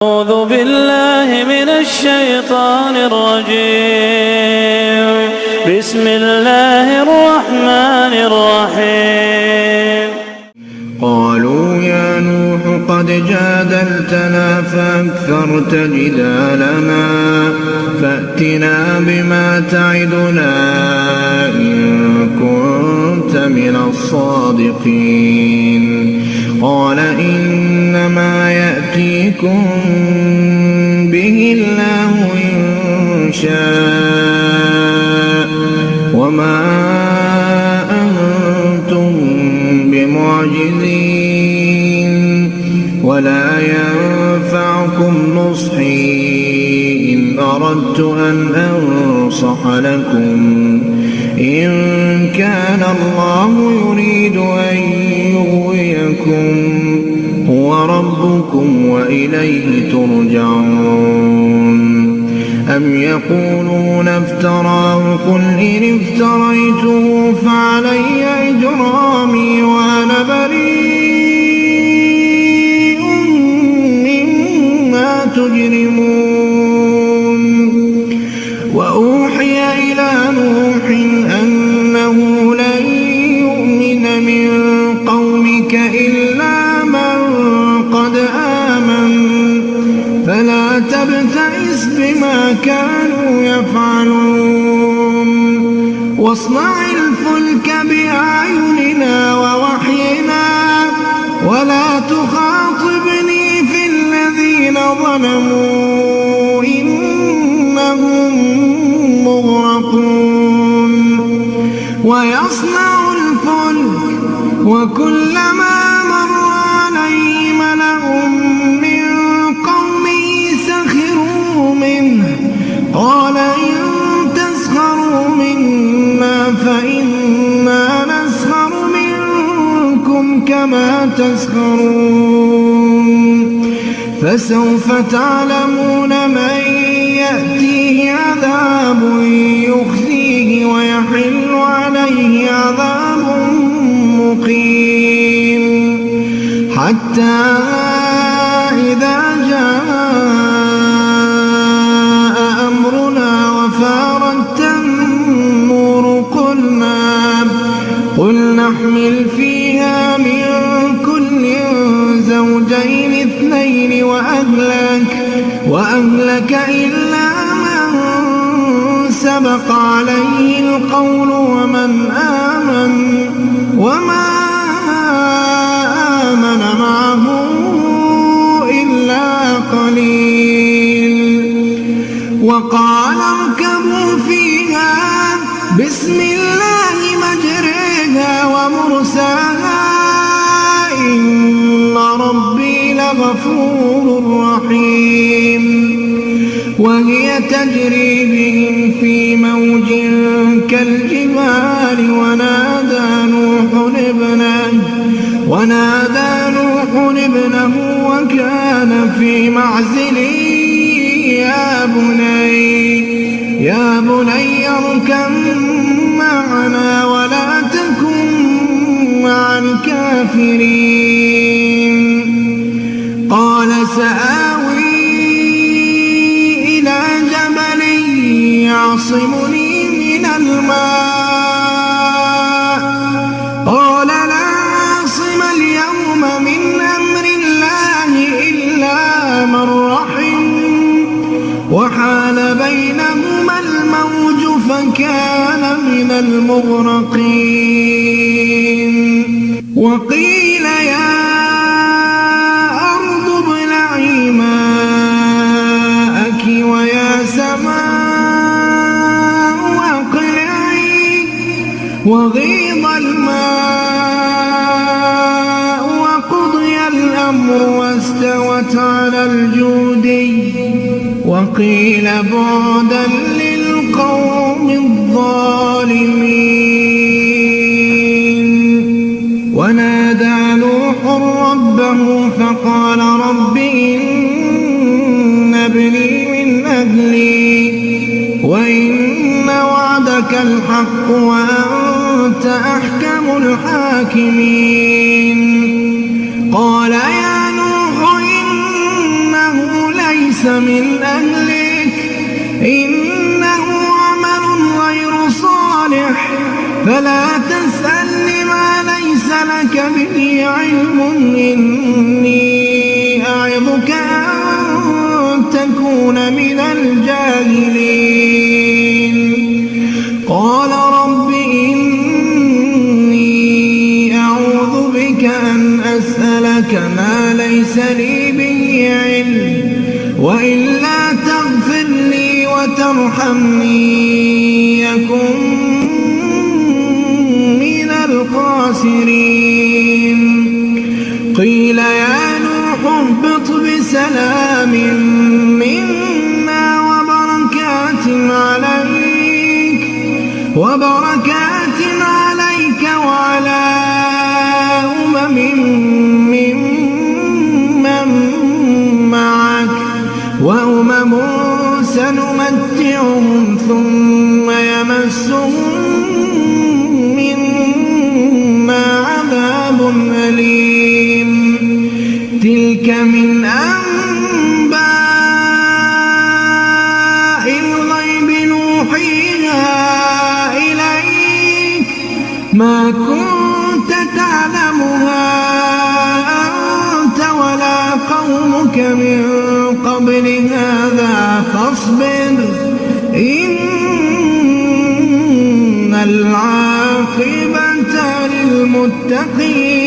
أعوذ بالله من الشيطان الرجيم. بسم الله الرحمن الرحيم. قالوا يا نوح قد جادلتنا فأكثرت جدالنا فأتنا بما تعدنا إن كنت من الصادقين. قال إنما يأتيكم به الله إن شاء وما أنتم بمعجزين ولا ينفعكم نصحي إن أردت أن أنصح لكم إن كان الله يريد أن يغويكم هو ربكم وإليه ترجعون. أم يقولون افتراه قل إن افتريته فعلي إجرامي وأنا بريء مما تجرمون. وأوحي إلى نوح أنه لن يؤمن من قومك إلا من قد آمن فلا تبتئس بما كانوا يفعلون. واصنع الفلك بأعيننا ووحينا ولا تخاطبني في الذين ظلموا إنهم مغرقون. ويصنع الفلك وكلما مر عليه ملأ من قومه سخروا منه قال إن تسخروا منا فإنا نسخر منكم كما تسخرون. فسوف تعلمون من يأتيه عذاب يخزيه ويحل عليه عذاب مقيم. حتى إذا جاء أمرنا وفارت النور قل نحمل فيها من كل زوجين اثنين وأهلك إلا من سبق عليه القول ومن آمن وما آمن معه إلا قليل. وقال اركبوا فيها بسم الله مجريها ومرساها إن ربي لغفور رحيم. وهي تجري بهم في موج كالجبال ونادى نوح ابنه وكان في معزل يا بني اركب معنا ولا تكن مع الكافرين. قال سآوي إلى جبل يعصمني من الماء قال لا عاصم اليوم من أمر الله إلا من رحم وحال بينهما الموج فكان من المغرقين. وقيل يا أرض ابلعي ماءك ويا سماء أقلعي وغيض الماء وقضي الأمر واستوت على الجودي وقيل بعدا للقوم الظالمين. ونادى نوح ربه فقال رب إن ابني من أهلي وإن وعدك الحق وأنت أحكم الحاكمين. قال يا نوح إنه ليس من أهلك إنه عمل غير صالح فلا تسألني ما ليس لك به علم إني أعظك أن تكون من الجاهلين قال رب إني أعوذ بك أن أسألك ما ليس لي به علم وإلا تغفر لي وترحمني يكن من الخاسرين قيل يا نوح اهبط بسلام منا وبركات عليك وعلى ممن معك وأمم سنمتعهم ثم يمسهم منا عذاب أليم تلك من أنباء الغيب نوحيها إليك ما كنت تعلمها أنت ولا قومك من قبل هذا فاصبر إن العاقبة للمتقين